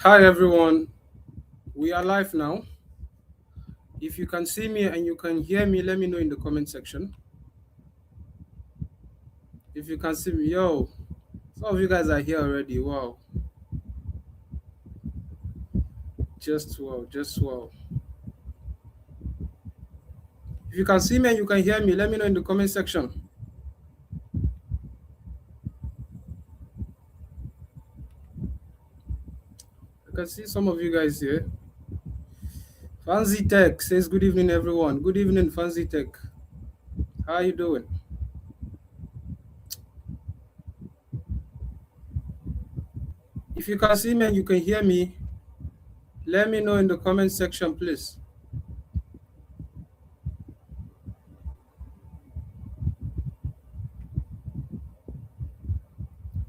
Hi everyone, we are live now. If you can see me and you can hear me, let me know in the comment section. If you can see me, yo, some of you guys are here already. Wow, just wow, just wow. If you can see me and you can hear me, let me know in the comment section. I can see some of you guys here. Fancy Tech says good evening everyone. Good evening, Fancy Tech. How are you doing? If you can see me and you can hear me, let me know in the comment section, please.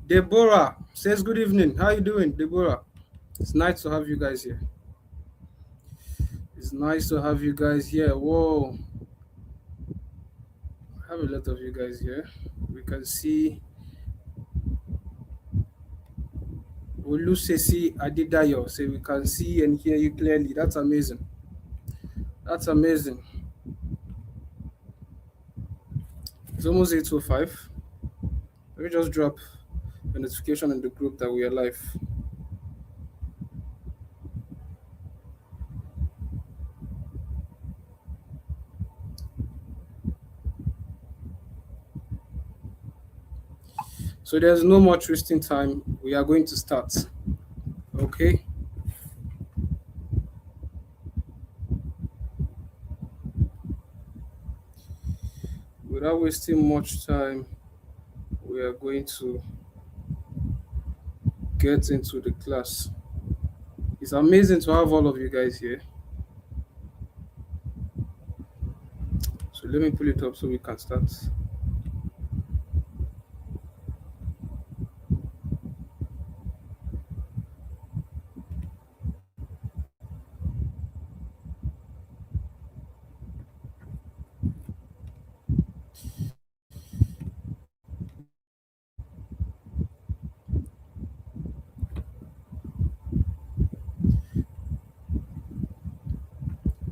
Deborah says good evening. How are you doing, Deborah? It's nice to have you guys here. It's nice to have you guys here. Whoa, I have a lot of you guys here. We can see Olusesi Adidayo. Say we can see and hear you clearly. That's amazing. That's amazing. It's almost 8:05. Let me just drop a notification in the group that we are live. So there's no much wasting time. We are going to start. Okay. Without wasting much time, we are going to get into the class. It's amazing to have all of you guys here. So let me pull it up so we can start.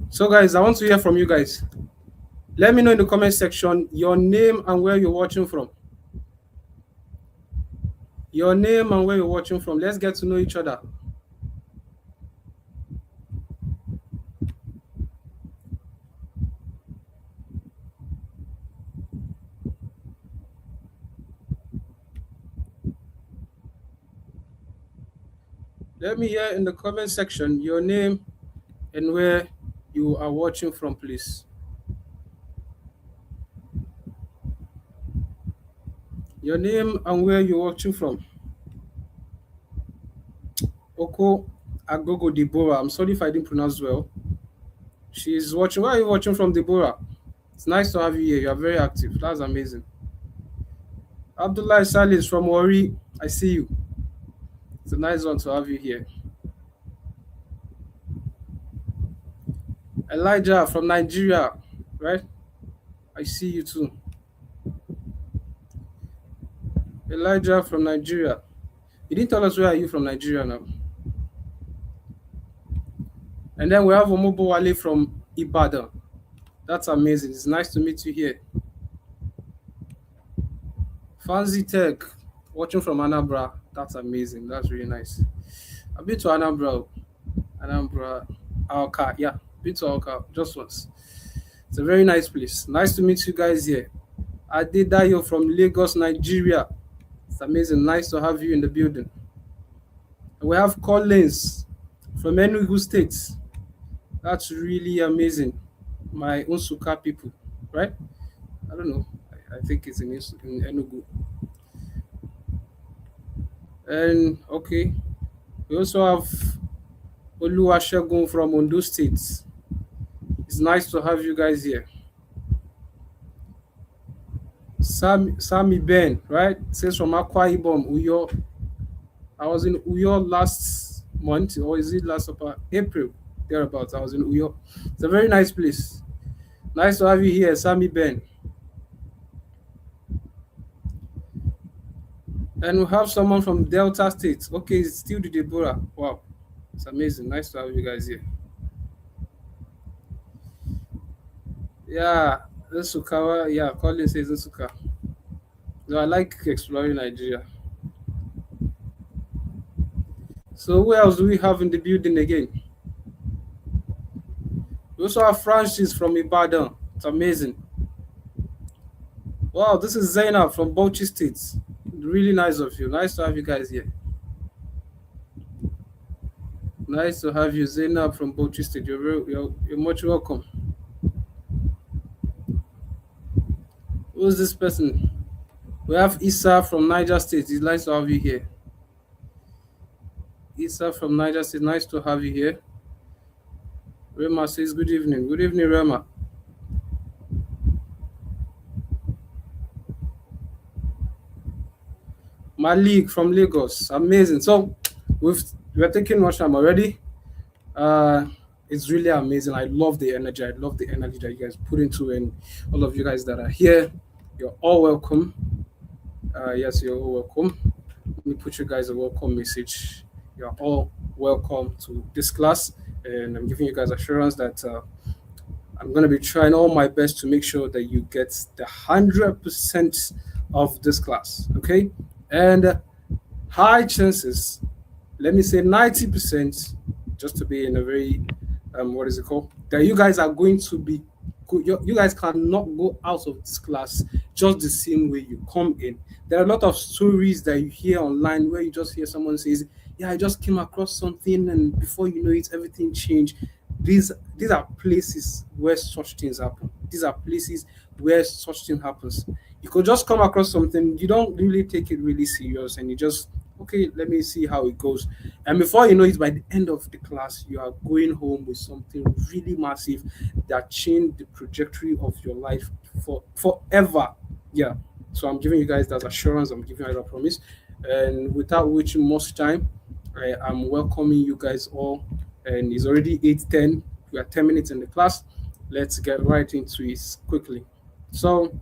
So guys, I want to hear from you guys. Let me know in the comment section your name and where you're watching from. Your name and where you're watching from. Let's get to know each other. Let me hear in the comment section your name and where you are watching from, please. Your name and where you're watching from. Oko Agogo Deborah. I'm sorry if I didn't pronounce well. She's watching. Where are you watching from, Deborah? It's nice to have you here. You are very active. That's amazing. Abdullah Salis from Wari. I see you. It's a nice one to have you here. Elijah from Nigeria, right? I see you too. Elijah from Nigeria. You didn't tell us where are you from Nigeria now. And then we have Omobo Wale from Ibadan. That's amazing. It's nice to meet you here. Fancy Tech, watching from Anambra. That's amazing. That's really nice. I've been to Anambra. Anambra, Alka. Yeah, been to Alka just once. It's a very nice place. Nice to meet you guys here. Adedayo from Lagos, Nigeria. It's amazing. Nice to have you in the building. And we have Collins from Enugu State. That's really amazing. My Unsuka people, right? I don't know. I think it's in Enugu. And okay, we also have Oluwasegun from Ondo State. It's nice to have you guys here. Sammy Ben, right? Says from Akwa Ibom, Uyo. I was in Uyo last month, or is it last April? Thereabouts. I was in Uyo. It's a very nice place. Nice to have you here, Sammy Ben. And we have someone from Delta State. Okay, it's still the Deborah. Wow. It's amazing. Nice to have you guys here. Yeah, Nsukawa. Yeah, Colin says Nsuka. No, I like exploring Nigeria. So who else do we have in the building again? We also have Francis from Ibadan. It's amazing. Wow, this is Zainab from Bauchi State. Really nice of you. Nice to have you guys here. Nice to have you, Zainab from Bauchi State. You're much welcome. Who's this person? We have Issa from Niger State. It's nice to have you here. Issa from Niger State. Nice to have you here. Rema says good evening. Good evening, Rema. Malik from Lagos. Amazing. So we're taking much time already. Uh, it's really amazing. I love the energy. I love the energy that you guys put into, and all of you guys that are here, you're all welcome. Yes, you're all welcome. Let me put you guys a welcome message. You're all welcome to this class, and I'm giving you guys assurance that I'm going to be trying all my best to make sure that you get the 100% of this class. Okay, and high chances, let me say 90%, just to be in a very what is it called, that you guys are going to be you guys cannot go out of this class just the same way you come in. There are a lot of stories that you hear online where you just hear someone says, yeah, I just came across something and before you know it everything changed. These are places where such things happen. These are places where such thing happens. You could just come across something, you don't really take it really serious, and you just, okay, let me see how it goes. And before you know it, by the end of the class, you are going home with something really massive that changed the trajectory of your life for forever. Yeah. So I'm giving you guys that assurance, I'm giving you that promise. And without wasting much time, I'm welcoming you guys all. And it's already 8:10. We are 10 minutes in the class. Let's get right into it quickly. So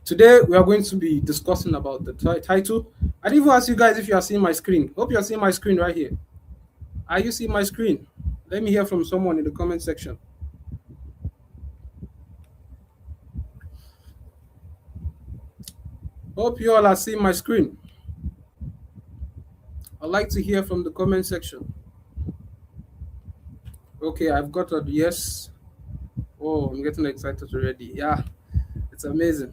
today we are going to be discussing about the title. I didn't even ask you guys if you are seeing my screen. Hope you are seeing my screen right here. Are you seeing my screen? Let me hear from someone in the comment section. Hope you all are seeing my screen. I'd like to hear from the comment section. Okay, I've got a yes. Oh, I'm getting excited already. Yeah, it's amazing.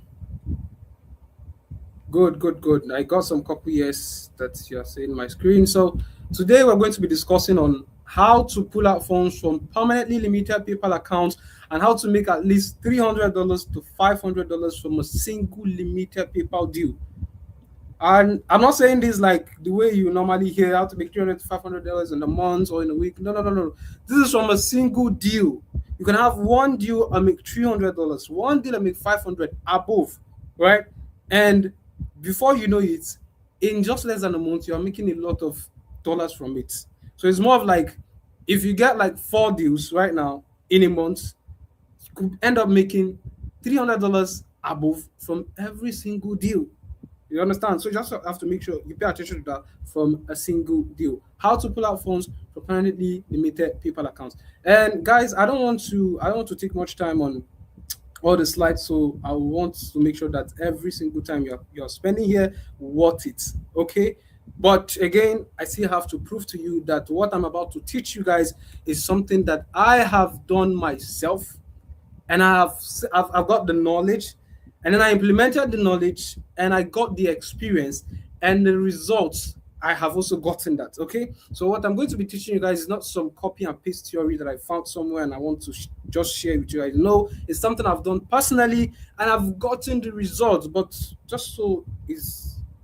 Good, good, good. I got some couple yes that you're seeing my screen. So today we're going to be discussing on how to pull out funds from permanently limited PayPal accounts and how to make at least $300 to $500 from a single limited PayPal deal. And I'm not saying this like the way you normally hear how to make $300 to $500 in a month or in a week. No, no, no, no. This is from a single deal. You can have one deal and make $300, one deal and make 500 above, right? And before you know it, in just less than a month, you are making a lot of dollars from it. So it's more of like if you get like four deals right now in a month, you could end up making $300 above from every single deal. You understand? So you just have to make sure you pay attention to that from a single deal. How to pull out funds from permanently limited PayPal accounts. And guys, I don't want to take much time on all the slides, so I want to make sure that every single time you're spending here, worth it. Okay. But again, I still have to prove to you that what I'm about to teach you guys is something that I have done myself, and I've got the knowledge, and then I implemented the knowledge, and I got the experience and the results. I have also gotten that. Okay, so what I'm going to be teaching you guys is not some copy and paste theory that I found somewhere and I want to just share with you guys. No, it's something I've done personally and I've gotten the results. But just so it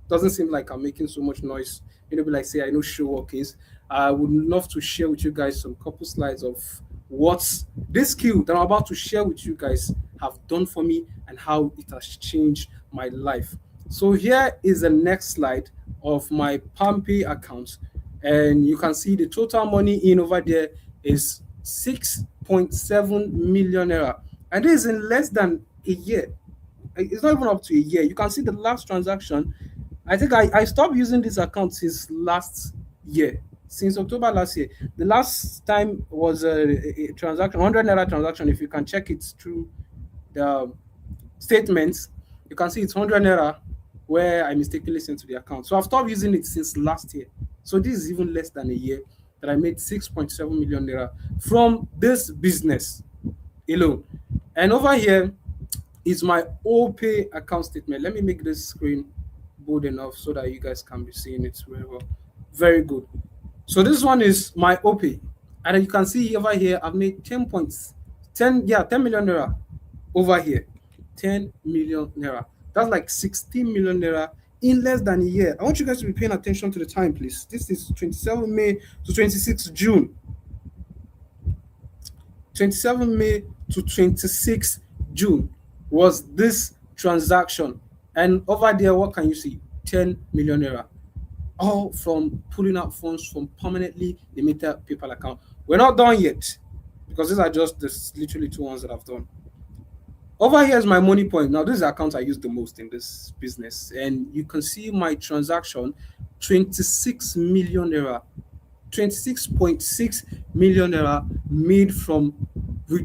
doesn't seem like I'm making so much noise, be like say I know show work is. I would love to share with you guys some couple slides of what this skill that I'm about to share with you guys have done for me and how it has changed my life. So here is the next slide of my PalmPay account, and you can see the total money in over there is 6.7 million naira, and this is in less than a year. It's not even up to a year. You can see the last transaction. I think I stopped using this account since last year. since October last year. The last time was a transaction, 100 naira transaction. If you can check it through the statements, you can see it's 100 naira where I mistakenly sent to the account. So I've stopped using it since last year. So this is even less than a year that I made 6.7 million naira from this business alone. And over here is my OPay account statement. Let me make this screen bold enough so that you guys can be seeing it very well. Very good. So this one is my OPay. And you can see over here, I've made 10 points. 10 million naira over here. 10 million naira. That's like 16 million naira in less than a year. I want you guys to be paying attention to the time, please. This is 27 May to 26 June. 27 May to 26 June was this transaction. And over there, what can you see? 10 million naira. All from pulling out funds from permanently limited PayPal account. We're not done yet because these are just literally two ones that I've done. Over here is my money point. Now, this is the account I use the most in this business. And you can see my transaction 26 million naira, 26.6 million naira made from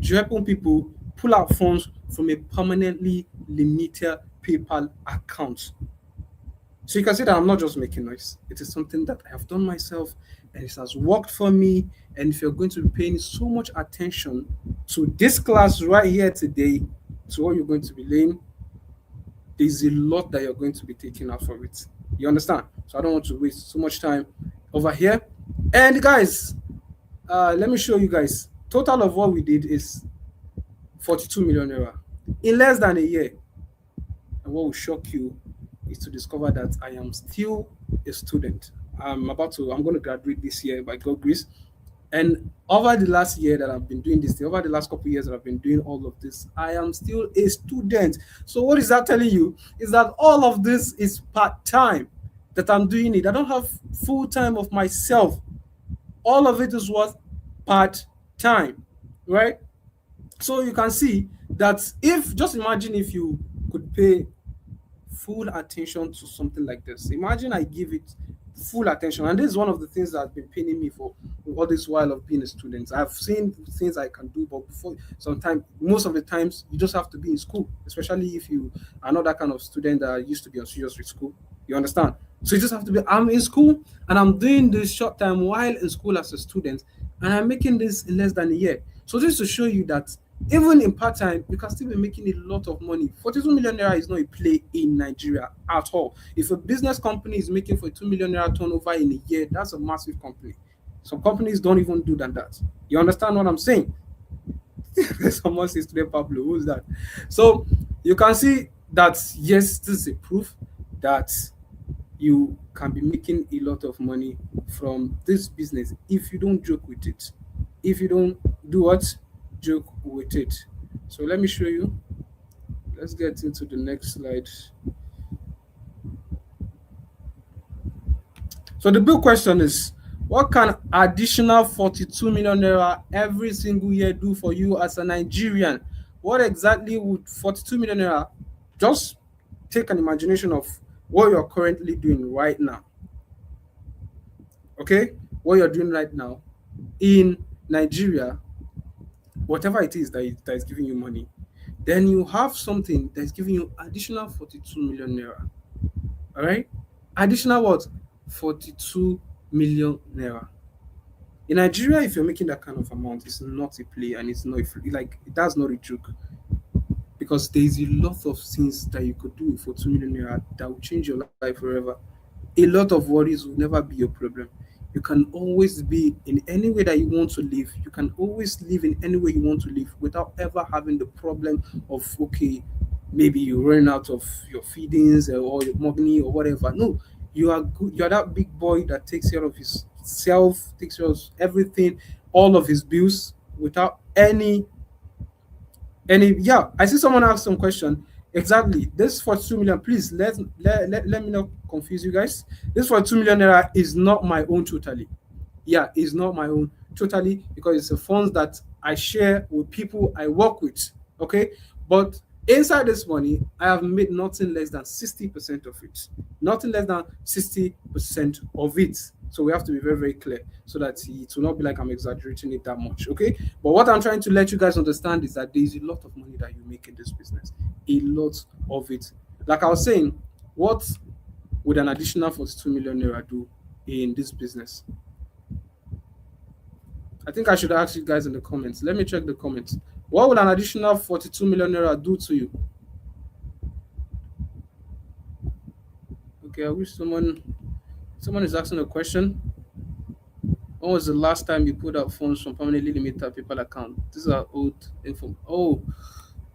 helping people pull out funds from a permanently limited PayPal account. So you can see that I'm not just making noise. It is something that I have done myself and it has worked for me. And if you're going to be paying so much attention to this class right here today, to what you're going to be laying, there's a lot that you're going to be taking out from it. You understand? So I don't want to waste so much time over here. And guys, let me show you guys. Total of what we did is 42 million naira in less than a year. And what will shock you is to discover that I am still a student. I'm going to graduate this year by God grace. And over the last year that I've been doing this, over the last couple of years that I've been doing all of this, I am still a student. So what is that telling you? Is that all of this is part-time that I'm doing it. I don't have full time of myself. All of it is what? Part-time, right? So you can see that if, just imagine if you could pay full attention to something like this. Imagine I give it full attention, and this is one of the things that has been paining me for all this while of being a student. I've seen things I can do, but before sometimes, most of the times, you just have to be in school, especially if you are not that kind of student that used to be on serious with school. You understand? So you just have to be. I'm in school and I'm doing this short time while in school as a student, and I'm making this in less than a year. So this to show you that even in part time, you can still be making a lot of money. 42 million naira is not a play in Nigeria at all. If a business company is making 42 million naira turnover in a year, that's a massive company. Some companies don't even do than that. You understand what I'm saying? Someone says today, Pablo, who's that? So you can see that yes, this is a proof that you can be making a lot of money from this business if you don't joke with it. If you don't do what? Joke with it. So let me show you. Let's get into the next slide. So the big question is, what can additional 42 million naira every single year do for you as a Nigerian? What exactly would 42 million naira, just take an imagination of what you're currently doing right now. Okay? What you're doing right now in Nigeria, whatever it is that is giving you money, then you have something that's giving you additional 42 million naira. All right? Additional what? 42 million naira. In Nigeria, if you're making that kind of amount, it's not a play and it's not a free, like that's not a joke. Because there's a lot of things that you could do for 2 million naira that will change your life forever. A lot of worries will never be your problem. You can always be in any way that you want to live. You can always live in any way you want to live without ever having the problem of, okay, maybe you run out of your feedings or your money or whatever. No, you are good. You are that big boy that takes care of his self, takes care of everything, all of his bills without any. Yeah, I see someone ask some question. Exactly. This for 2 million, please let me not confuse you guys. This for 2 million naira is not my own totally. Yeah, it's not my own totally because it's a funds that I share with people I work with. Okay. But inside this money, I have made nothing less than 60% of it. Nothing less than 60% of it. So we have to be very, very clear so that it will not be like I'm exaggerating it that much. Okay. But what I'm trying to let you guys understand is that there is a lot of money that you make in this business. A lot of it. Like I was saying, what would an additional 42 million naira do in this business? I think I should ask you guys in the comments. Let me check the comments. What would an additional 42 million naira do to you? Okay, I wish someone is asking a question. When was the last time you put out funds from permanently limited people account? These are old info. Oh,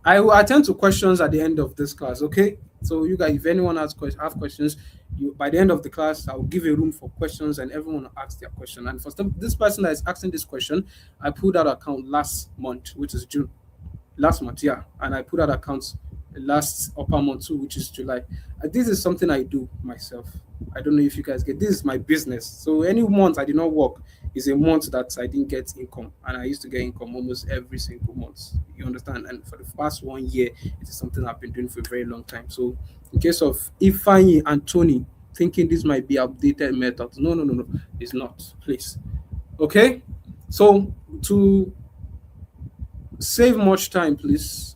I will attend to questions at the end of this class. Okay, so you guys, if anyone have questions, you by the end of the class, I will give a room for questions and everyone will ask their question. And for this person that is asking this question, I pulled out account last month, which is June. Last month, yeah, and I put out accounts last upper month too, which is July. This is something I do myself. I don't know if you guys get this is my business. So any month I did not work is a month that I didn't get income, and I used to get income almost every single month. You understand? And for the past 1 year, it is something I've been doing for a very long time. So in case of Ifeanyi and Tony thinking this might be updated methods, no, no, no, no, it's not. Please, okay. So to save much time, please.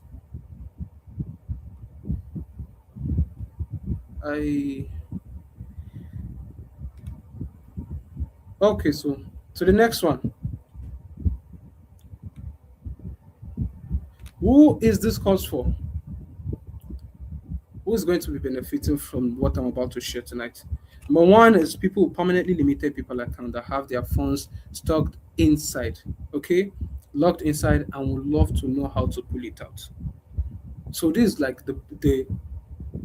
I Okay, so to the next one. Who is this course for? Who is going to be benefiting from what I'm about to share tonight? Number one is people with permanently limited people account that have their funds stocked inside, okay, locked inside, and would love to know how to pull it out. So this is like the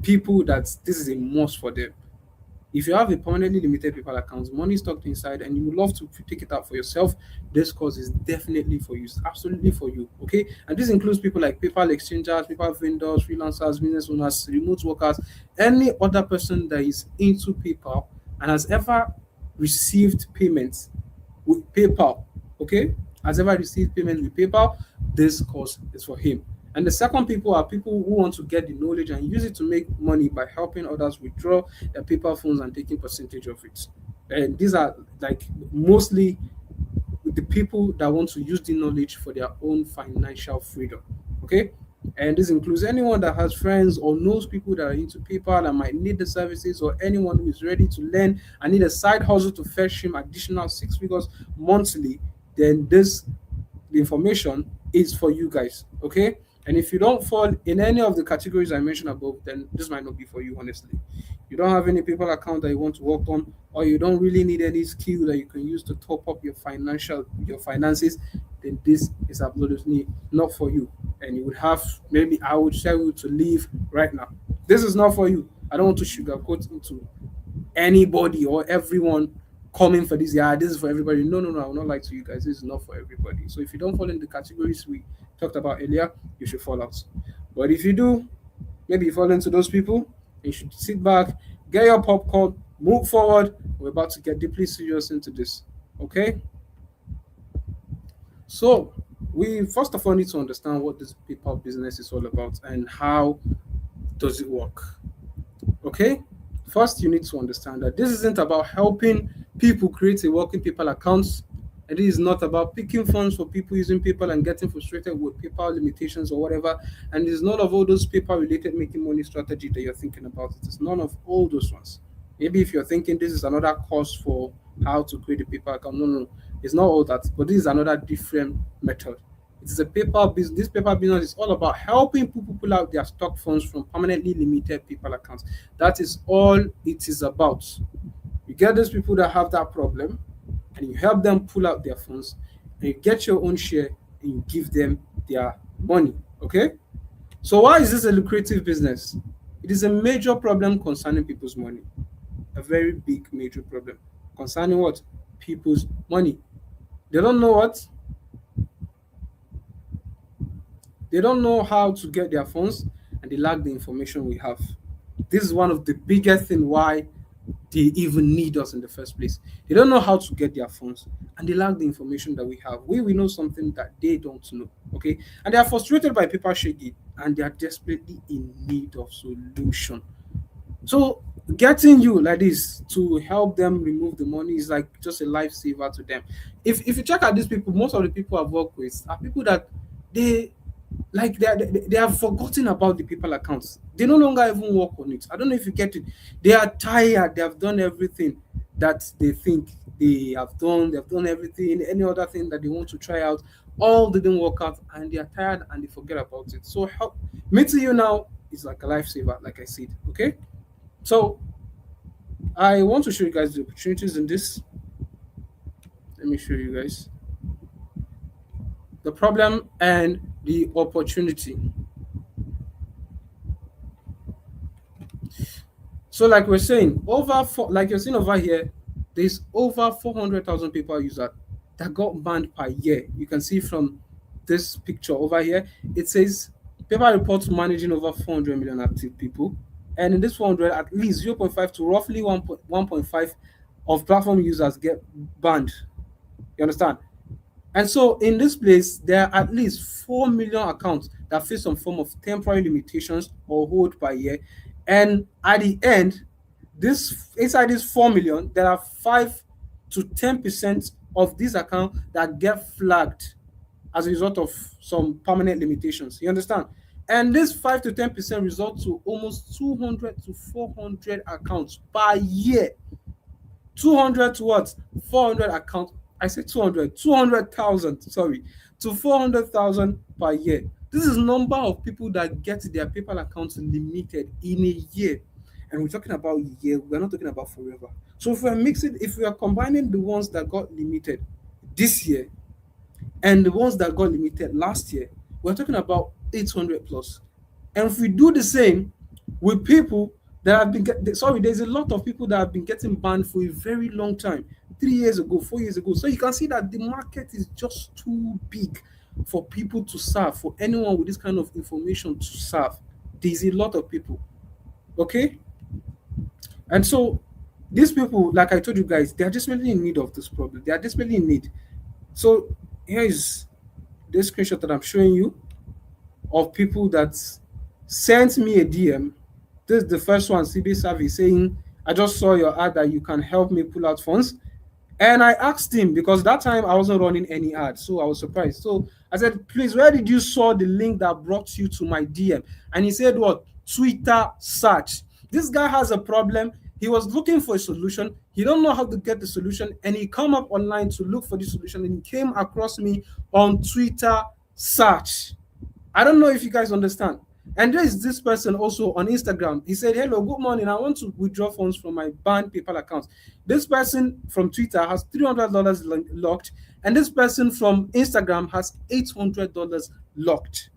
people that this is a must for them. If you have a permanently limited PayPal account, money stocked inside, and you would love to take it out for yourself, this course is definitely for you. It's absolutely for you. Okay. And this includes people like PayPal exchangers, PayPal vendors, freelancers, business owners, remote workers, any other person that is into PayPal and has ever received payments with PayPal. Okay. Has ever received payments with PayPal, this course is for him. And the second people are people who want to get the knowledge and use it to make money by helping others withdraw their PayPal funds and taking percentage of it. And these are like mostly the people that want to use the knowledge for their own financial freedom. Okay. And this includes anyone that has friends or knows people that are into PayPal and might need the services, or anyone who is ready to learn and need a side hustle to fetch him additional 6 figures monthly. Then this the information is for you guys. Okay. And if you don't fall in any of the categories I mentioned above, then this might not be for you, honestly. You don't have any PayPal account that you want to work on, or you don't really need any skill that you can use to top up your finances, then this is absolutely not for you. And you would have maybe I would tell you to leave right now. This is not for you. I don't want to sugarcoat into anybody or everyone coming for this. Yeah, this is for everybody. No, no, no. I will not lie to you guys. This is not for everybody. So if you don't fall in the categories we talked about earlier, you should fall out. But if you do, maybe you fall into those people, you should sit back, get your popcorn, move forward. We're about to get deeply serious into this. Okay? So we first of all need to understand what this PayPal business is all about and how does it work. Okay? First, you need to understand that this isn't about helping people create a working PayPal account. It is not about picking funds for people using PayPal and getting frustrated with PayPal limitations or whatever. And it's none of all those PayPal related making money strategy that you're thinking about. It is none of all those ones. Maybe if you're thinking this is another course for how to create a PayPal account, no, no, no. It's not all that, but this is another different method. It is a PayPal business. This PayPal business is all about helping people pull out their stock funds from permanently limited PayPal accounts. That is all it is about. You get those people that have that problem, and you help them pull out their funds, and you get your own share, and you give them their money. Okay? So why is this a lucrative business? It is a major problem concerning people's money. A very big major problem concerning what? People's money. They don't know what? They don't know how to get their funds, and they lack the information we have. This is one of the biggest thing why they even need us in the first place. They don't know how to get their funds, and they lack the information that we have. We know something that they don't know. Okay, and they are frustrated by paper shaking, and they are desperately in need of solution. So getting you like this to help them remove the money is like just a lifesaver to them. If you check out these people, most of the people I've worked with are people that they like they have forgotten about the PayPal accounts. They no longer even work on it. I don't know if you get it. They are tired. They have done everything that they think they have done. They have done everything. Any other thing that they want to try out, all didn't work out, and they are tired and they forget about it. So help meeting you now is like a lifesaver, like I said. Okay, so I want to show you guys the opportunities in this. Let me show you guys the problem and the opportunity. So, like we're saying, like you're seeing over here, there's over 400,000 people use that got banned per year. You can see from this picture over here, it says PayPal reports managing over 400 million active people, and in this 400, at least 0.5 to roughly 1.5 of platform users get banned. You understand? And so in this place, there are at least 4 million accounts that face some form of temporary limitations or hold per year. And at the end, this inside this 4 million, there are 5 to 10% of these accounts that get flagged as a result of some permanent limitations. You understand? And this 5 to 10% result to almost 200 to 400 accounts per year. 200 to what? 400 accounts. I said 200, 200,000, sorry, to 400,000 per year. This is number of people that get their PayPal accounts limited in a year. And we're talking about year, we're not talking about forever. So if we are combining the ones that got limited this year and the ones that got limited last year, we're talking about 800 plus. And if we do the same with people that have sorry, there's a lot of people that have been getting banned for a very long time, 3 years ago, 4 years ago. So you can see that the market is just too big for people to serve, for anyone with this kind of information to serve. There's a lot of people. Okay? And so these people, like I told you guys, they are desperately in need of this problem. They are desperately in need. So here is this screenshot that I'm showing you of people that sent me a DM. This is the first one, CB Savvy, saying, I just saw your ad that you can help me pull out funds. And I asked him because that time I wasn't running any ad, so I was surprised. So I said, please, where did you saw the link that brought you to my DM? And he said, what? Twitter search. This guy has a problem. He was looking for a solution. He don't know how to get the solution, and he come up online to look for the solution, and he came across me on Twitter search. I don't know if you guys understand. And there is this person also on Instagram. He said, hello, good morning. I want to withdraw funds from my banned PayPal account. This person from Twitter has $300 locked, and this person from Instagram has $800 locked.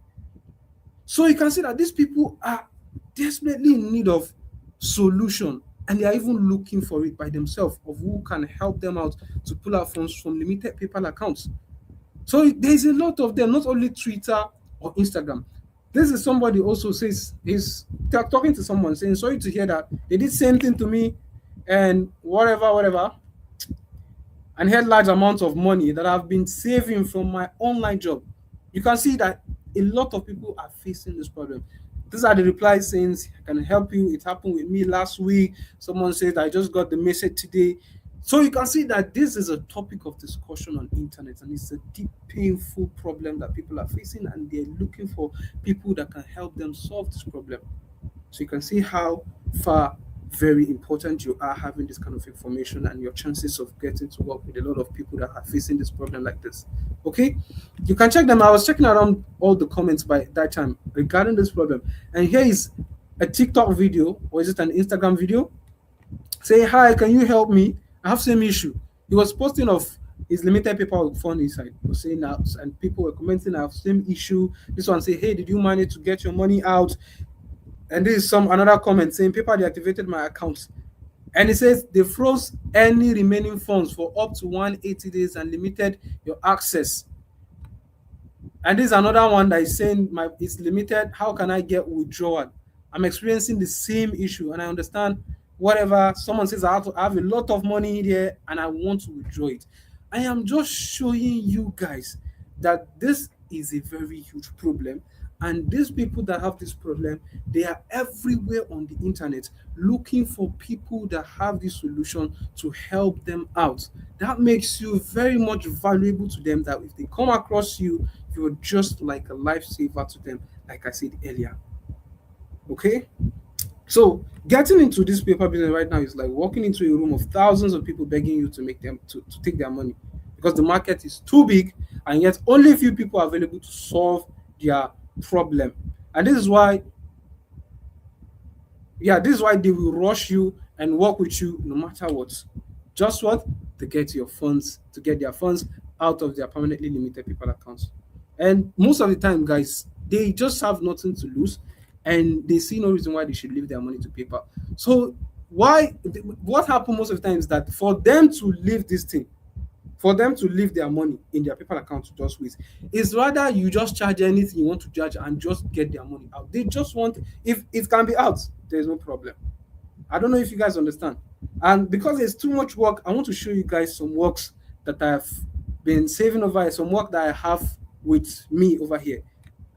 So you can see that these people are desperately in need of solution, and they are even looking for it by themselves of who can help them out to pull out funds from limited PayPal accounts. So there's a lot of them, not only Twitter or Instagram. This is somebody also says he's talking to someone saying, sorry to hear that they did same thing to me and whatever, and had large amounts of money that I've been saving from my online job. You can see that a lot of people are facing this problem. These are the replies saying, I can help you. It happened with me last week. Someone said, I just got the message today. So you can see that this is a topic of discussion on internet, and it's a deep, painful problem that people are facing, and they're looking for people that can help them solve this problem. So you can see how far very important you are having this kind of information and your chances of getting to work with a lot of people that are facing this problem like this. Okay, you can check them. I was checking around all the comments by that time regarding this problem, and here is a TikTok video, or is it an Instagram video? Say, hi, can you help me? I have same issue. He was posting of his limited paper fund inside. He was saying that, and people were commenting, I have same issue. This one say, hey, did you manage to get your money out? And this is some another comment saying, PayPal deactivated my account. And it says they froze any remaining funds for up to 180 days and limited your access. And this is another one that is saying it's limited. How can I get withdrawal? I'm experiencing the same issue, and I understand whatever someone says I have a lot of money here and I want to withdraw it. I am just showing you guys that this is a very huge problem, And these people that have this problem, they are everywhere on the internet looking for people that have this solution to help them out. That makes you very much valuable to them, that if they come across you, you're just like a lifesaver to them, like I said earlier. Okay? So getting into this paper business right now is like walking into a room of thousands of people begging you to make them to take their money, because the market is too big and yet only a few people are available to solve their problem. And this is why, yeah, this is why they will rush you and work with you no matter what. Just what? To get your funds, to get their funds out of their permanently limited people accounts. And most of the time, guys, they just have nothing to lose and they see no reason why they should leave their money to PayPal. So what happens most of the time is that for them to leave this thing, for them to leave their money in their PayPal account to just wait, is rather you just charge anything you want to charge and just get their money out. They just want, if it can be out, there's no problem. I don't know if you guys understand. And because there's too much work, I want to show you guys some works that I've been saving over here, some work that I have with me over here.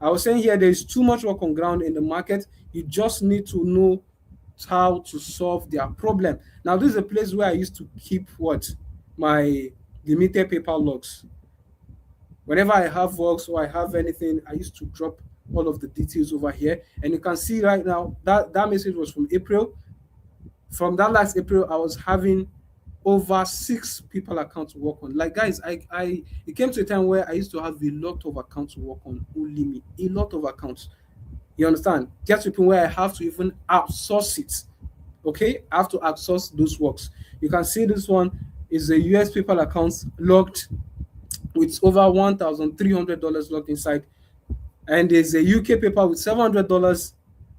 I was saying here there's too much work on ground in the market. You just need to know how to solve their problem. Now, this is a place where I used to keep what? My limited paper logs. Whenever I have works or I have anything, I used to drop all of the details over here. And you can see right now that that message was from April. From that last April, I was having over 6 people accounts to work on. Like guys, I it came to a time where I used to have a lot of accounts to work on, only me, a lot of accounts. You understand? Get to a point where I have to even outsource it. Okay, I have to outsource those works. You can see this one is a US PayPal account logged with over $1,300 logged inside, and there's a UK paper with $700,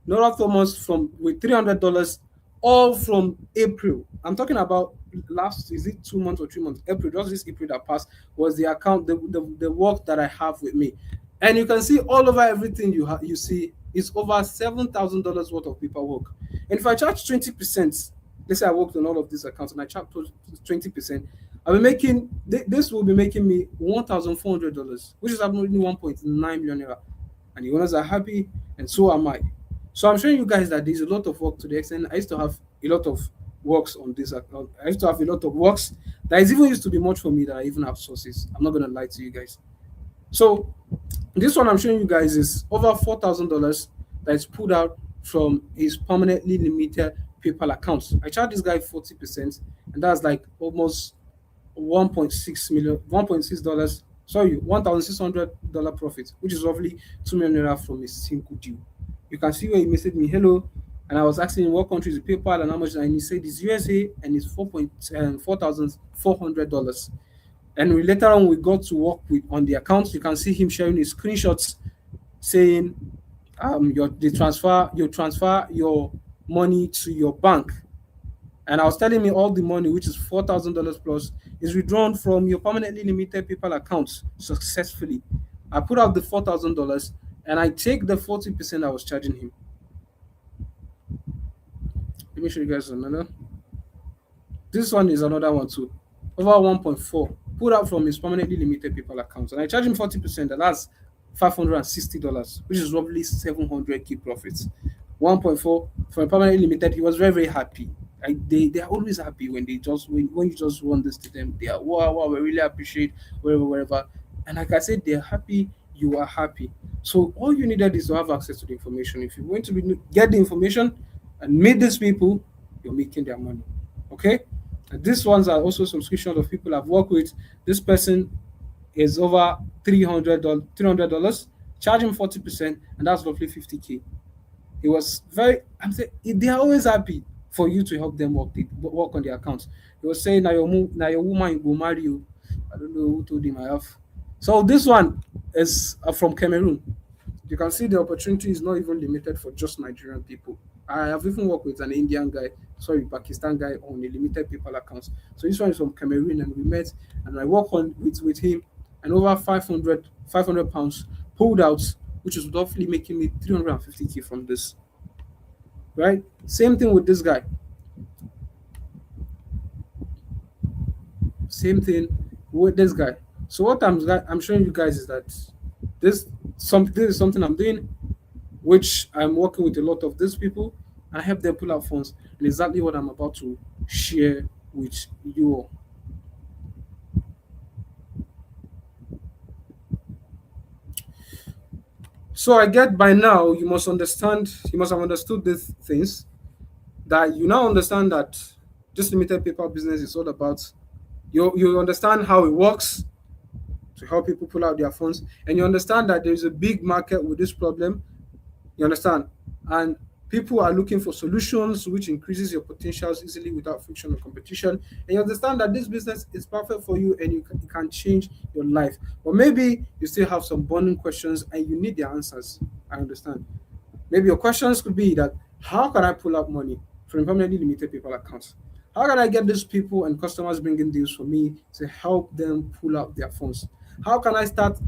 Nora Thomas from with $300, all from April. I'm talking about last, is it 2 months or 3 months? April, just this April that passed was the account, the work that I have with me, and you can see all over everything you see is over $7,000 worth of paperwork. And if I charge 20%, let's say I worked on all of these accounts and I charge 20%, I'll be making this will be making me $1,400, which is approximately 1.9 million naira, and the owners are happy, and so am I. So I'm showing you guys that there's a lot of work to the extent I used to have a lot of works on this account. I used to have a lot of works that is even used to be much for me that I even have sources. I'm not gonna lie to you guys. So this one I'm showing you guys is over $4,000 that is pulled out from his permanently limited PayPal accounts. I charge this guy 40%, and that's like almost 1.6 million, $1.6, sorry, $1,600 profit, which is roughly 2 million naira from a single deal. You can see where he messaged me, hello, and I was asking him what country is PayPal and how much, and he said it's USA and it's $4,400. And later on, we got to work with on the accounts. You can see him sharing his screenshots saying, you transfer your money to your bank. And I was telling me all the money, which is $4,000 plus, is withdrawn from your permanently limited PayPal accounts successfully. I put out the $4,000 and I take the 40% I was charging him. Let me show you guys another. This one is another one too. Over 1.4 put out from his permanently limited PayPal accounts. And I charge him 40%, and that's $560, which is roughly 700K profits. 1.4 from permanently limited. He was very, very happy. They are always happy when they just when you just run this to them. They are wow, wow, we really appreciate wherever, wherever. And like I said, they're happy, you are happy. So all you needed is to have access to the information. If you're going to get the information and meet these people, you're making their money. Okay? And these ones are also some screenshots of people I've worked with. This person is over $300, charge him 40%, and that's roughly 50K. He was very, I'm saying, they are always happy for you to help them work on their accounts. He was saying, now your woman will marry you. I don't know who told him I have. So this one is from Cameroon. You can see the opportunity is not even limited for just Nigerian people. I have even worked with an Indian guy, sorry, Pakistan guy on a limited PayPal account. So this one is from Cameroon, and we met, and I worked on with him, and over 500 pounds pulled out, which is roughly making me 350K from this. Right? Same thing with this guy. Same thing with this guy. So what I'm showing you guys is that this This is something I'm doing, which I'm working with a lot of these people. I help them pull out funds, and exactly what I'm about to share with you all. So I get by now you must understand, you must have understood these things, that you now understand that this limited paper business is all about, you understand how it works to help people pull out their funds, and you understand that there's a big market with this problem. You understand? And people are looking for solutions which increases your potentials easily without friction or competition. And you understand that this business is perfect for you and it can change your life. But maybe you still have some burning questions and you need the answers. I understand. Maybe your questions could be that, how can I pull out money from permanently limited people accounts? How can I get these people and customers bringing deals for me to help them pull out their funds? How can I start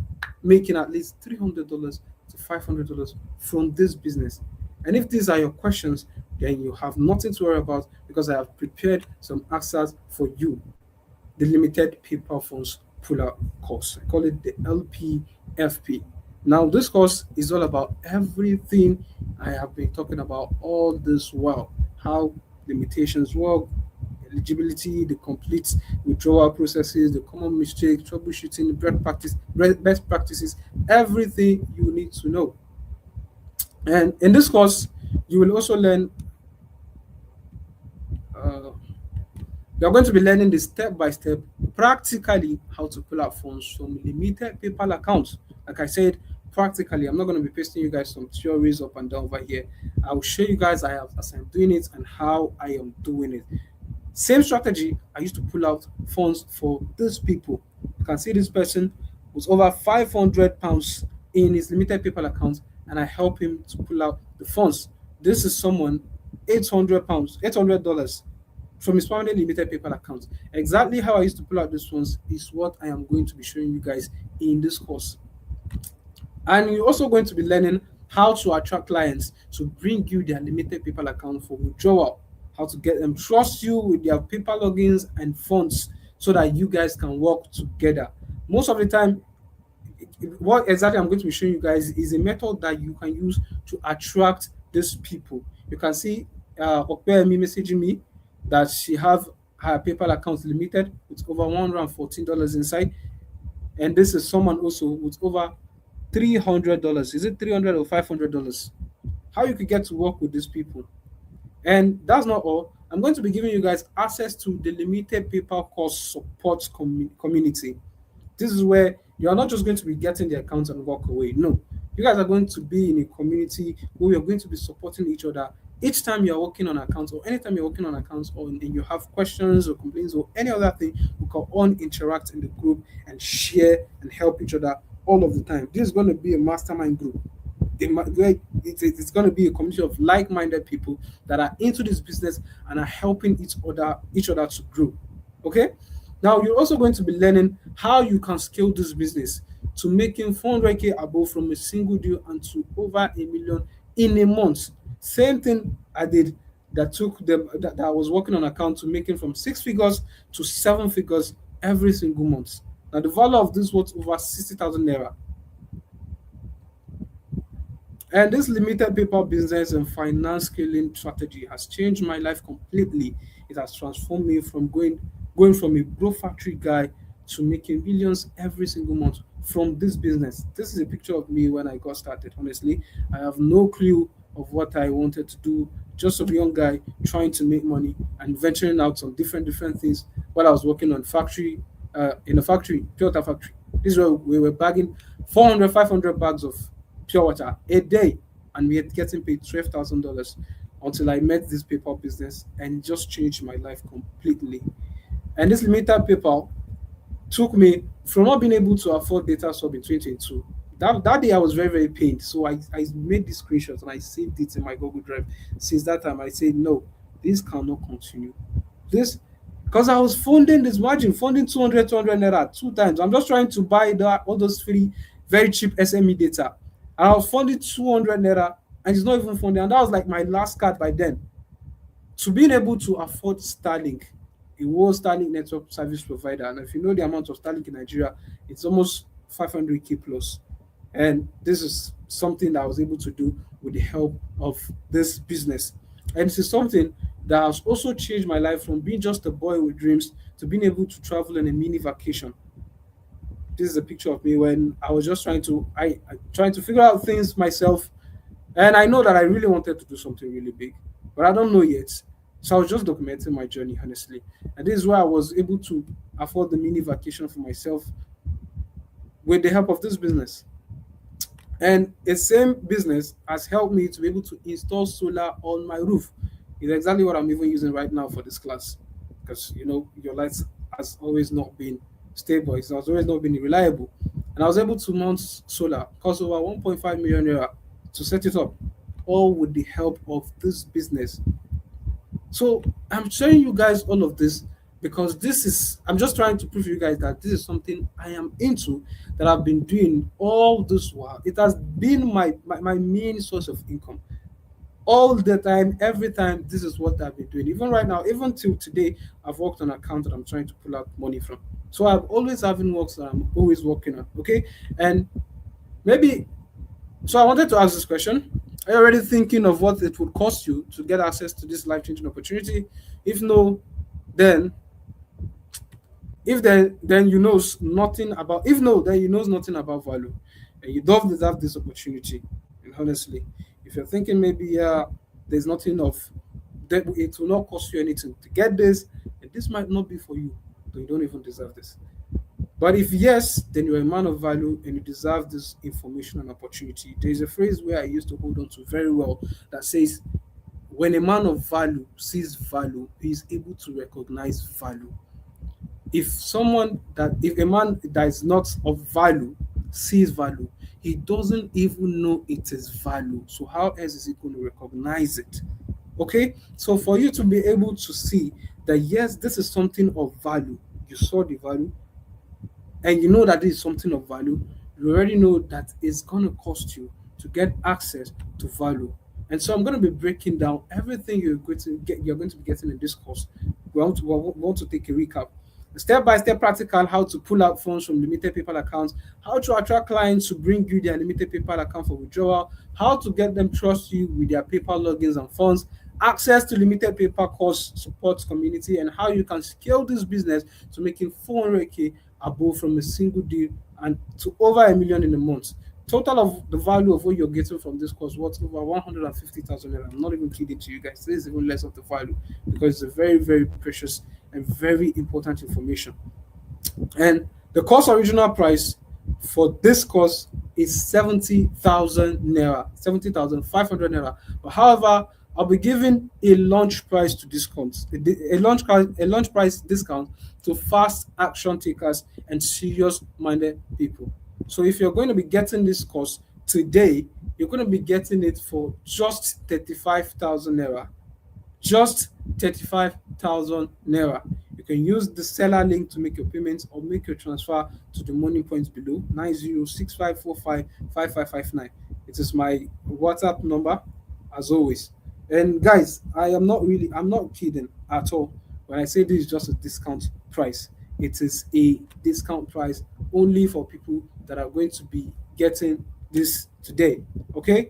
making at least $300 to $500 from this business? And if these are your questions, then you have nothing to worry about, because I have prepared some answers for you. The limited paper funds pull out course. I call it the LPFP. Now, this course is all about everything I have been talking about all this while: how limitations work, eligibility, the complete withdrawal processes, the common mistakes, troubleshooting, best practices, everything you need to know. And in this course, you will also learn. Uh, You're going to be learning the step by step, practically, how to pull out funds from limited PayPal accounts. Like I said, practically, I'm not going to be pasting you guys some theories up and down over here. I will show you guys as I'm doing it and how I am doing it. Same strategy I used to pull out funds for these people. You can see this person was over £500 in his limited PayPal account, and I help him to pull out the funds. This is someone £800, $800 from his permanent limited PayPal account. Exactly how I used to pull out these funds is what I am going to be showing you guys in this course. And you're also going to be learning how to attract clients to bring you their limited PayPal account for withdrawal, how to get them trust you with their PayPal logins and funds so that you guys can work together. Most of the time, what exactly I'm going to be showing you guys is a method that you can use to attract these people. You can see Okpeyemi messaging me that she have her PayPal account limited with over $114 inside, and this is someone also with over $300. Is it 300 or $500? How you could get to work with these people? And that's not all. I'm going to be giving you guys access to the limited PayPal course support community. This is where you are not just going to be getting the account and walk away. No, you guys are going to be in a community where you're going to be supporting each other each time you're working on accounts, or anytime you're working on accounts, or and you have questions or complaints or any other thing. We can all interact in the group and share and help each other all of the time. This is going to be a mastermind group. It's going to be a community of like-minded people that are into this business and are helping each other to grow. Okay. Now you're also going to be learning how you can scale this business to making 400K above from a single deal and to over a million in a month. Same thing I did, that took them that I was working on account, to making from 6 figures to 7 figures every single month. Now the value of this was over 60,000 naira. And this limited paper business and finance scaling strategy has changed my life completely. It has transformed me from going from a bro factory guy to making millions every single month from this business. This is a picture of me when I got started. Honestly, I have no clue of what I wanted to do. Just a young guy trying to make money and venturing out on different things while I was working on factory, in a factory, pure water factory. This is where we were bagging 400, 500 bags of pure water a day, and we are getting paid $12,000 until I met this PayPal business, and it just changed my life completely. And this limited PayPal took me from not being able to afford data sub in 2022. That day I was very pained. So I made this screenshot and I saved it in my Google Drive. Since that time I said no, this cannot continue. This, because I was funding this margin, funding 200 naira 2 times. I'm just trying to buy all those free, very cheap SME data. And I was funding 200 naira, and it's not even funding. And that was like my last card by then. To being able to afford Starlink, a world Starlink network service provider, and if you know the amount of Starlink in Nigeria, it's almost 500K plus. And this is something that I was able to do with the help of this business. And this is something that has also changed my life from being just a boy with dreams to being able to travel on a mini vacation. This is a picture of me when I was just trying to figure out things myself, and I know that I really wanted to do something really big, but I don't know yet. So I was just documenting my journey, honestly. And this is why I was able to afford the mini vacation for myself with the help of this business. And the same business has helped me to be able to install solar on my roof. It's exactly what I'm even using right now for this class. Because your lights has always not been stable, it has always not been reliable. And I was able to mount solar, cost over 1.5 million naira to set it up, all with the help of this business. So I'm showing you guys all of this because I'm just trying to prove to you guys that this is something I am into, that I've been doing all this while. It has been my main source of income. All the time, every time, this is what I've been doing. Even right now, even till today, I've worked on an account that I'm trying to pull out money from. So I'm always having works that I'm always working on. Okay. And maybe so I wanted to ask this question. Are you already thinking of what it would cost you to get access to this life changing opportunity? If no, then then you knows nothing about if no, then you knows nothing about value. And you don't deserve this opportunity. And honestly, if you're thinking maybe there's nothing of that, it will not cost you anything to get this, and this might not be for you, then you don't even deserve this. But if yes, then you're a man of value and you deserve this information and opportunity. There is a phrase where I used to hold on to very well that says, when a man of value sees value, he is able to recognize value. If a man that is not of value sees value, he doesn't even know it is value. So how else is he going to recognize it? Okay, so for you to be able to see that yes, this is something of value, you saw the value, and you know that this is something of value, you already know that it's going to cost you to get access to value. And so I'm going to be breaking down everything you're going to be getting in this course. We want to take a recap. Step by step practical how to pull out funds from limited PayPal accounts, how to attract clients to bring you their limited PayPal account for withdrawal, how to get them trust you with their PayPal logins and funds, access to limited PayPal course support community, and how you can scale this business to making 400K above from a single deal and to over a million in a month. Total of the value of what you're getting from this course worth over 150,000 naira. I'm not even kidding to you guys. This is even less of the value because it's a very, very precious and very important information. And the course original price for this course is 70,000 naira, 70,500 naira. But however, I'll be giving a launch price to discount, a launch price discount to fast action takers and serious minded people. So if you're going to be getting this course today, you're going to be getting it for just 35,000 naira, just 35,000 naira. You can use the seller link to make your payments or make your transfer to the money points below 9065455559. It is my WhatsApp number as always. And guys, I'm not kidding at all when I say this is just a discount price. It is a discount price only for people that are going to be getting this today. Okay?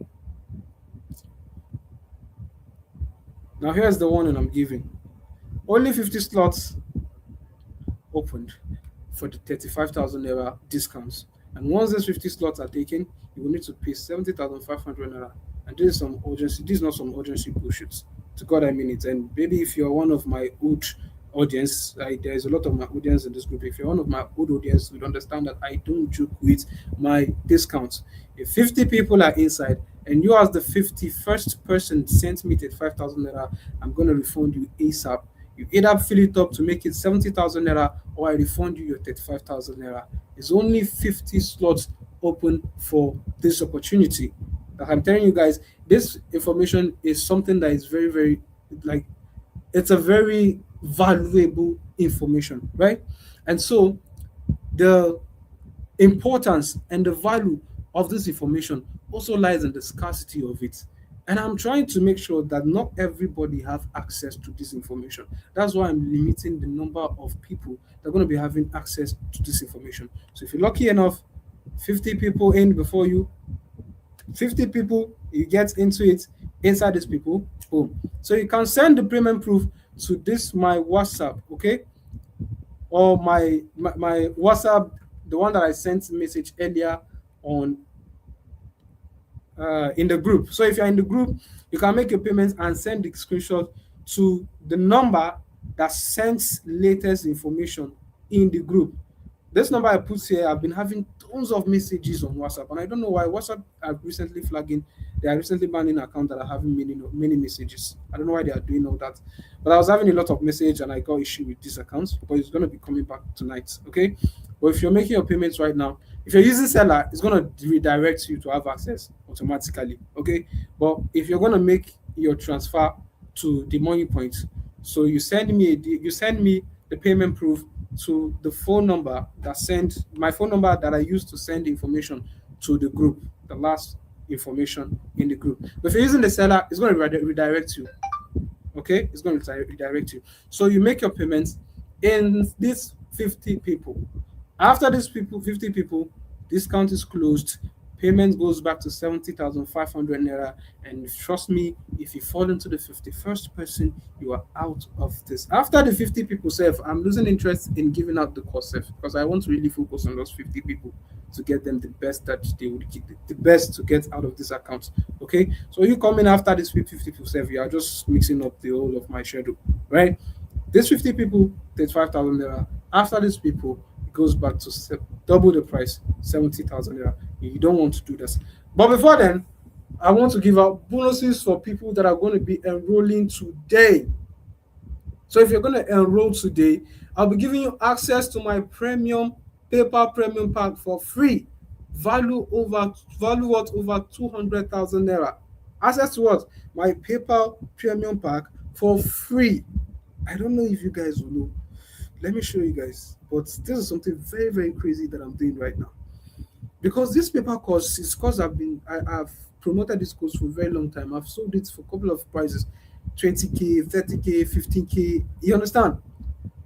Now here's the warning I'm giving. Only 50 slots opened for the 35,000 naira discounts. And once those 50 slots are taken, you will need to pay 70,500 naira. And this is some urgency. This is not some urgency bullshit. To God, I mean it. And maybe if you're one of my old audience, there's a lot of my audience in this group. If you're one of my old audience, you'd understand that I don't joke with my discounts. If 50 people are inside and you as the 51st person sent me 35,000 naira, I'm going to refund you ASAP. You either fill it up to make it 70,000 naira or I refund you your 35,000 naira. It's only 50 slots open for this opportunity. Like I'm telling you guys, this information is something that is very, very, like, it's a very valuable information, right? And so the importance and the value of this information also lies in the scarcity of it. And I'm trying to make sure that not everybody have access to this information. That's why I'm limiting the number of people that are going to be having access to this information. So if you're lucky enough 50 people in before you, 50 people, you get into it inside these people. Boom. So you can send the payment proof to this my WhatsApp, okay? Or my WhatsApp, the one that I sent message earlier on in the group. So if you're in the group, you can make your payments and send the screenshot to the number that sends latest information in the group. This number I put here, I've been having tons of messages on WhatsApp, and I don't know why. WhatsApp are recently flagging, they are recently banning accounts that are having many messages. I don't know why they are doing all that, but I was having a lot of message and I got issue with this account, but it's going to be coming back tonight. Okay, but if you're making your payments right now, if you're using Seller, it's going to redirect you to have access automatically. Okay, but if you're going to make your transfer to the money point, so you send me the payment proof to the phone number that sent my phone number that I used to send the information to the group, the last information in the group. But if you're using the Seller, it's going to redirect you. Okay, it's going to redirect you. So you make your payments in these 50 people. After these 50 people, discount is closed. Payment goes back to 70,500 naira. And trust me, if you fall into the 51st person, you are out of this. After the 50 people, self, I'm losing interest in giving out the course self because I want to really focus on those 50 people to get them the best that they would get, the best to get out of this account. Okay, so you come in after this 50 people, self, you are just mixing up the whole of my schedule, right? These 50 people, 35,000 naira. After these people, it goes back to double the price, 70,000 naira. You don't want to do this. But before then, I want to give out bonuses for people that are going to be enrolling today. So if you're going to enroll today, I'll be giving you access to my premium PayPal premium pack for free. Value what over 200,000 naira. Access to what? My PayPal premium pack for free. I don't know if you guys will know. Let me show you guys. But this is something very, very crazy that I'm doing right now. Because this paper course is because I've promoted this course for a very long time. I've sold it for a couple of prices, 20k, 30k, 15k. You understand?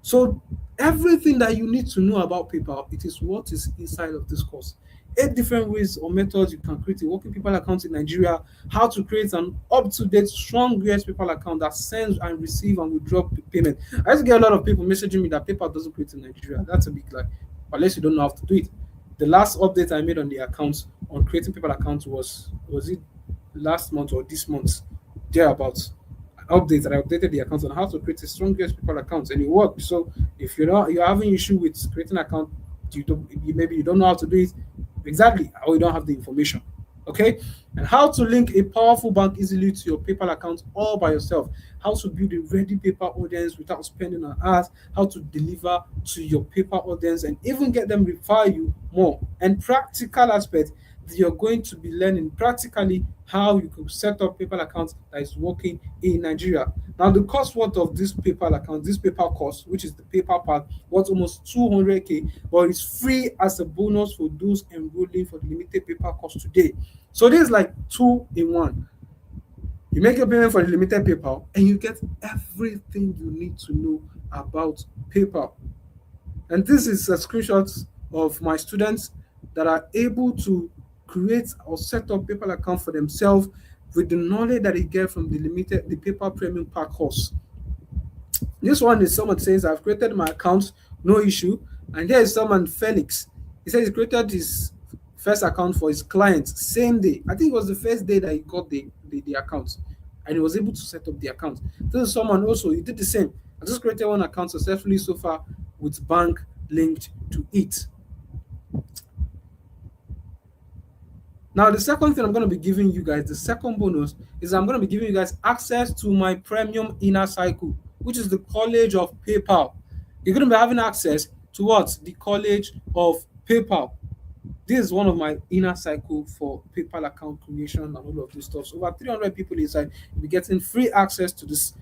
So everything that you need to know about PayPal, it is what is inside of this course. 8 different ways or methods you can create a working PayPal account in Nigeria, how to create an up-to-date, strong US PayPal account that sends and receive and withdraw payment. I used to get a lot of people messaging me that PayPal doesn't create in Nigeria. That's a big lie, unless you don't know how to do it. The last update I made on the accounts on creating PayPal accounts was it last month or this month, thereabouts. Update that I updated the account on how to create a strong US PayPal account, and it worked. So if you're having issue with creating an account, maybe you don't know how to do it exactly, or you don't have the information. Okay, and how to link a powerful bank easily to your PayPal account all by yourself. How to build a ready PayPal audience without spending on ads. How to deliver to your PayPal audience and even get them refer you more. And practical aspect, you're going to be learning practically how you could set up PayPal account that is working in Nigeria. Now, the cost worth of this PayPal account, this PayPal course, which is the PayPal pack, was almost 200k, but it's free as a bonus for those enrolling for the limited PayPal course today. So this is like two in one. You make your payment for the limited PayPal, and you get everything you need to know about PayPal. And this is a screenshot of my students that are able to create or set up PayPal account for themselves with the knowledge that they get from the PayPal Premium Pack course. This one is someone says, I've created my account, no issue. And there is someone, Felix. He says he created his first account for his clients same day. I think it was the first day that he got the account, and he was able to set up the account. This is someone also, he did the same. I just created one account successfully so far with bank linked to it. Now, the second thing I'm going to be giving you guys, the second bonus, is I'm going to be giving you guys access to my premium inner cycle, which is the College of PayPal. You're going to be having access to what? The College of PayPal. This is one of my inner cycle for PayPal account creation and all of this stuff. So over 300 people inside, you'll be getting free access to this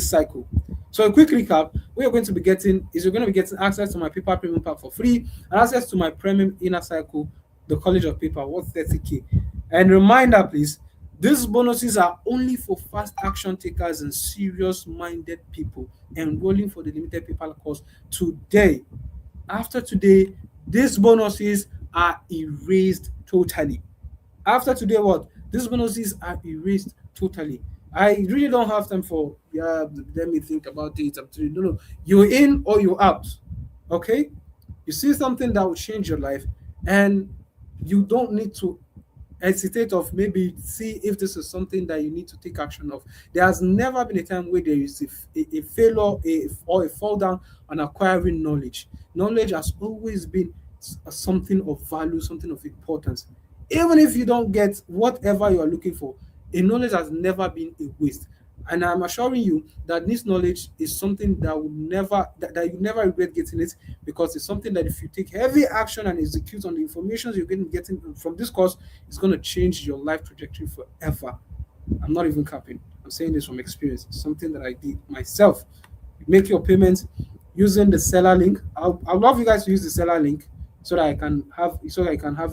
cycle. So a quick recap, what you're going to be getting is you're going to be getting access to my PayPal Premium Pack for free and access to my premium inner cycle, the College of PayPal, worth 30k. And reminder, please, these bonuses are only for fast action takers and serious-minded people enrolling for the limited PayPal course today. after today, these bonuses are erased totally. After today, what? These bonuses are erased totally. I really don't have time for, yeah, let me think about it. No, no. You're in or you're out. Okay? You see something that will change your life, and you don't need to hesitate of maybe see if this is something that you need to take action of. There has never been a time where there is a failure, or a fall down on acquiring knowledge. Knowledge has always been something of value, something of importance. Even if you don't get whatever you are looking for, a knowledge has never been a waste. And I'm assuring you that this knowledge is something that will never that you never regret getting it, because it's something that if you take heavy action and execute on the information you're getting from this course, it's going to change your life trajectory forever. I'm not even capping. I'm saying this from experience. It's something that I did myself. Make your payments using the seller link. I'd love you guys to use the seller link so that I can have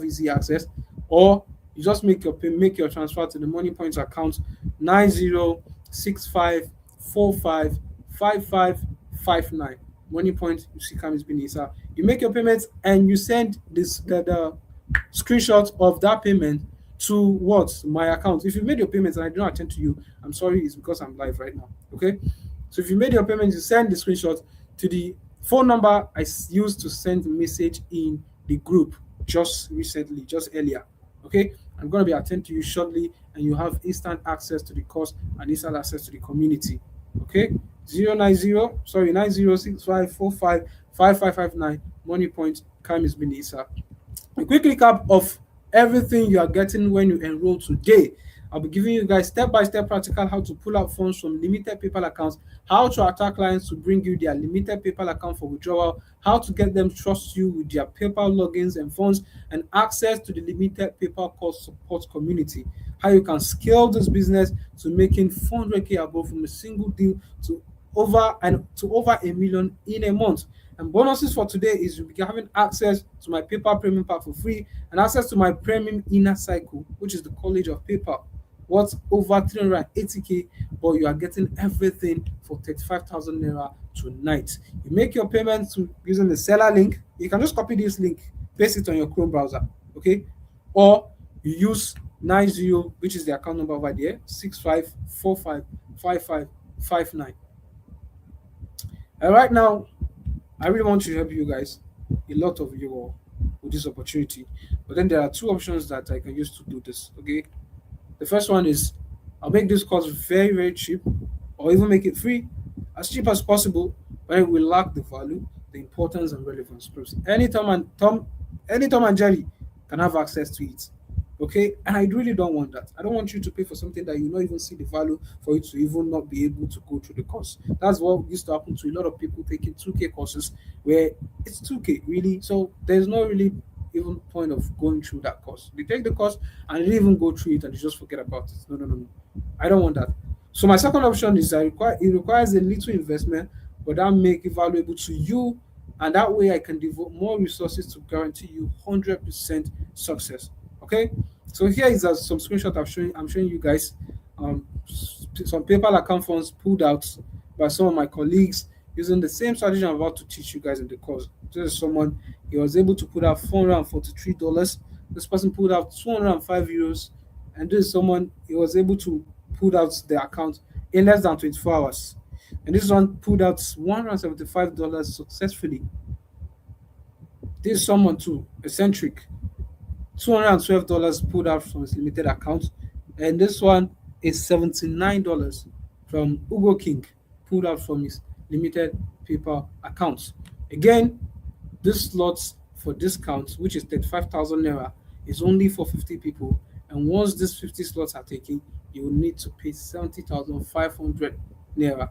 easy access. Or you just make your transfer to the Money Points account 9065455559. Money Point, you see Kamis Binisa. You make your payments and you send the screenshot of that payment to what? My account. If you made your payments and I do not attend to you, I'm sorry, it's because I'm live right now. Okay? So if you made your payment, you send the screenshot to the phone number used to send the message in the group just recently, just earlier. Okay? I'm going to be attending to you shortly, and you have instant access to the course and instant access to the community. Okay? 9065455559. Money Point, Kamis Binisa. A quick recap of everything you are getting when you enroll today. I'll be giving you guys step-by-step practical how to pull out funds from limited PayPal accounts, how to attract clients to bring you their limited PayPal account for withdrawal, how to get them trust you with their PayPal logins and funds, and access to the limited PayPal course support community. How you can scale this business to making 400K above from a single deal to over a million in a month. And bonuses for today is you'll be having access to my PayPal Premium Pack for free and access to my Premium Inner Cycle, which is the college of PayPal. What's over 380K, but you are getting everything for 35,000 naira tonight. You make your payments using the seller link. You can just copy this link, paste it on your Chrome browser, okay? Or you use 90, which is the account number over there, 65455559. And right now, I really want to help you guys, a lot of you all, with this opportunity. But then there are two options that I can use to do this. Okay. The first one is I'll make this course very, very cheap, or even make it free, as cheap as possible, but it will lack the value, the importance, and relevance. Because any Tom and Jerry can have access to it. Okay, and I really don't want that. I don't want you to pay for something that you not even see the value for you to even not be able to go through the course. That's what used to happen to a lot of people taking 2K courses where it's 2K really. So there's no really even point of going through that course. They take the course and they don't even go through it and they just forget about it. No, no, no, no. I don't want that. So my second option is that it requires a little investment, but that make it valuable to you, and that way I can devote more resources to guarantee you 100% success. Okay, so here is some screenshot I'm showing you guys. Some PayPal account funds pulled out by some of my colleagues using the same strategy I'm about to teach you guys in the course. This is someone, he was able to put out $443. This person pulled out 205 euros, and this is someone, he was able to pull out the account in less than 24 hours. And this one pulled out $175 successfully. This is someone too, eccentric. $212 pulled out from his limited account, and this one is $79 from Ugo King, pulled out from his limited PayPal account. Again, this slots for discounts, which is 35,000 naira, is only for 50 people, and once these 50 slots are taken, you will need to pay 70,500 naira.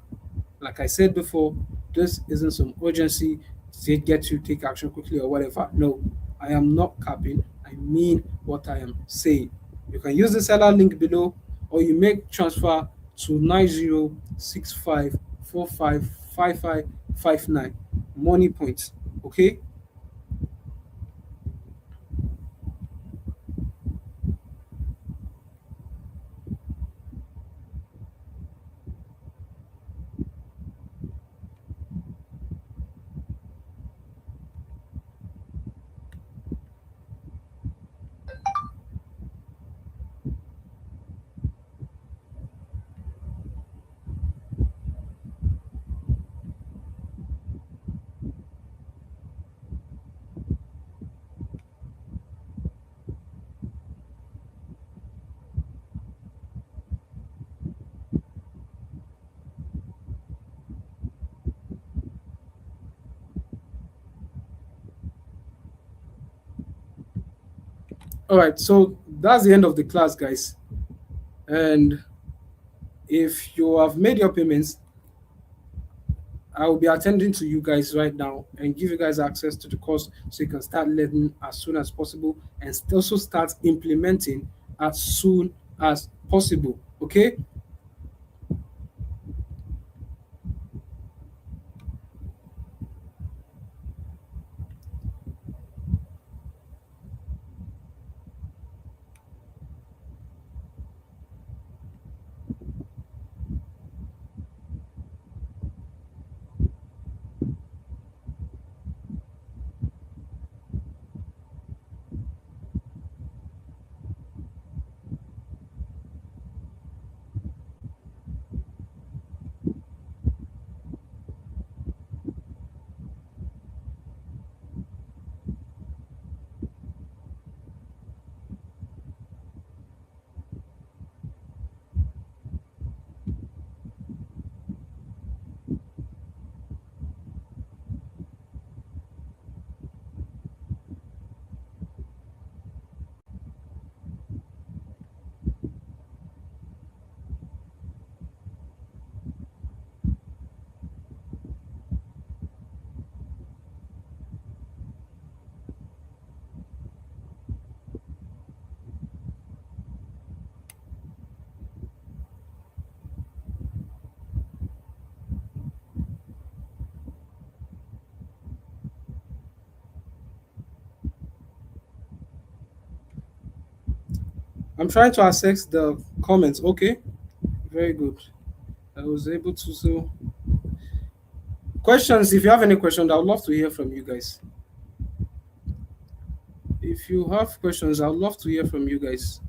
Like I said before, this isn't some urgency to get you take action quickly or whatever. No, I am not capping. I mean what I am saying. You can use the seller link below, or you make transfer to 9065455559. Money Points. Okay. All right, so that's the end of the class, guys. And if you have made your payments, I will be attending to you guys right now and give you guys access to the course so you can start learning as soon as possible and also start implementing as soon as possible. Okay? I'm trying to access the comments. Okay? Very good. I was able to. So, questions. If you have any questions, I would love to hear from you guys. If you have questions, I would love to hear from you guys.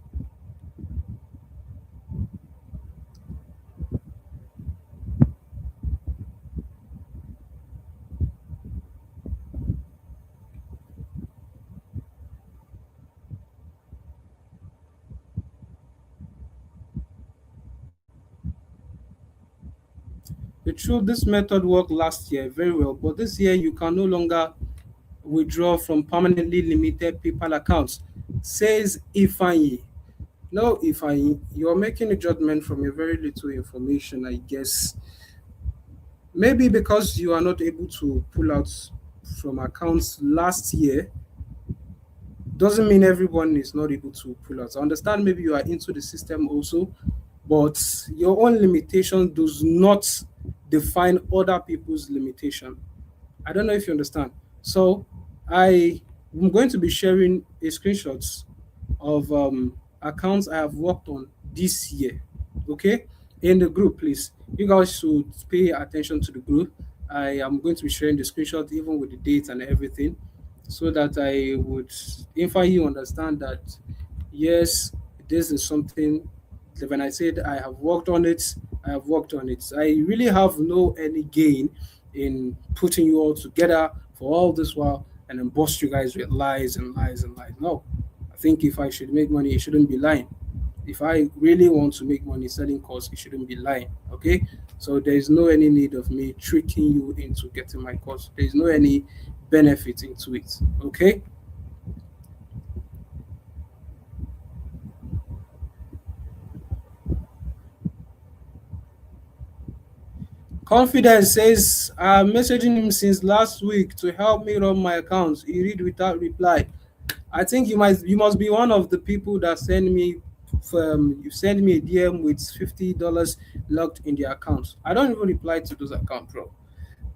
The truth, this method worked last year very well, but this year you can no longer withdraw from permanently limited PayPal accounts, says Ifeanyi. No, Ifeanyi, you're making a judgment from your very little information, I guess. Maybe because you are not able to pull out from accounts last year, doesn't mean everyone is not able to pull out. I understand maybe you are into the system also, but your own limitation does not define other people's limitation. I don't know if you understand. So I am going to be sharing a screenshots of accounts I have worked on this year. Okay, in the group, please. You guys should pay attention to the group. I am going to be sharing the screenshot even with the dates and everything, so that I would infer you understand that yes, this is something that when I said I have worked on it, I have worked on it. I really have no any gain in putting you all together for all this while and then bust you guys with lies and lies and lies. No. I think if I should make money, it shouldn't be lying. If I really want to make money selling course, it shouldn't be lying. Okay. So there is no any need of me tricking you into getting my course. There is no any benefit into it. Okay. Confidence says, I'm messaging him since last week to help me run my accounts. He read without reply. I think you must be one of the people that send me you send me a DM with $50 locked in their accounts. I don't even reply to those accounts, bro.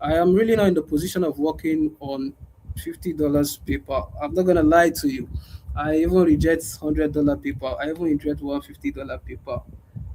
I am really not in the position of working on $50 paper. I'm not gonna lie to you. I even reject $100 paper. I even reject $150 paper.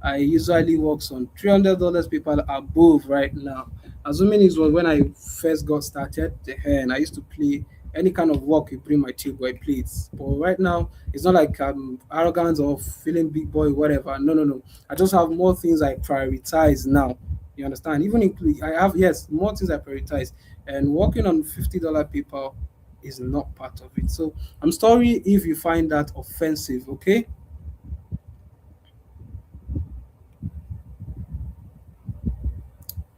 I usually works on $300 paper above right now. Assuming it was when I first got started, and I used to play any kind of work you bring my table, I play it. But right now, it's not like I'm arrogant or feeling big boy, whatever. No, no, no. I just have more things I prioritize now. You understand? Even include I have yes more things I prioritize, and working on $50 paper is not part of it. So I'm sorry if you find that offensive. Okay,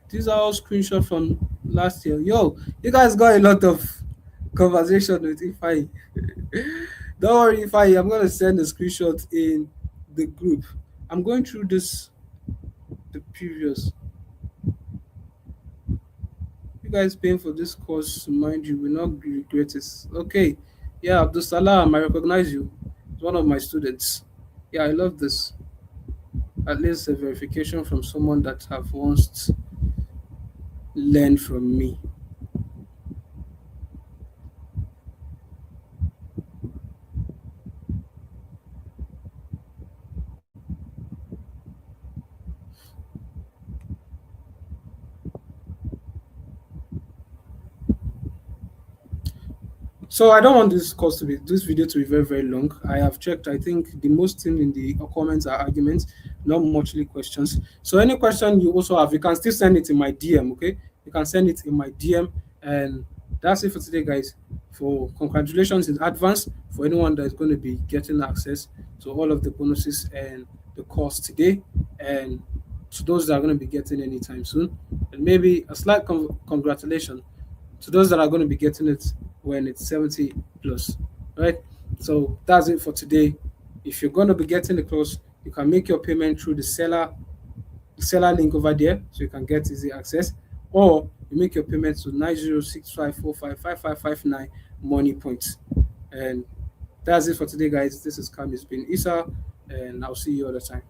these are all screenshots from last year. Yo, you guys got a lot of conversation with Ify. Don't worry, if I'm gonna send a screenshot in the group. I'm going through this the previous. You guys paying for this course, mind you, will not regret it. Okay. Yeah, Abdul Salam, I recognize you. It's one of my students. Yeah, I love this. At least a verification from someone that have once learned from me. So I don't want this video to be very very long. I have checked. I think the most thing in the comments are arguments, not muchly questions. So any question you also have, you can still send it in my DM. Okay, you can send it in my DM, and that's it for today, guys. For congratulations in advance for anyone that is going to be getting access to all of the bonuses and the course today, and to those that are going to be getting anytime soon, and maybe a slight congratulation to those that are going to be getting it when it's 70 plus, right? So that's it for today. If you're going to be getting the course, you can make your payment through the seller link over there, so you can get easy access, or you make your payment to 9065455559 money points. And that's it for today, guys. This is Kamis bin Isa, and I'll see you all the time.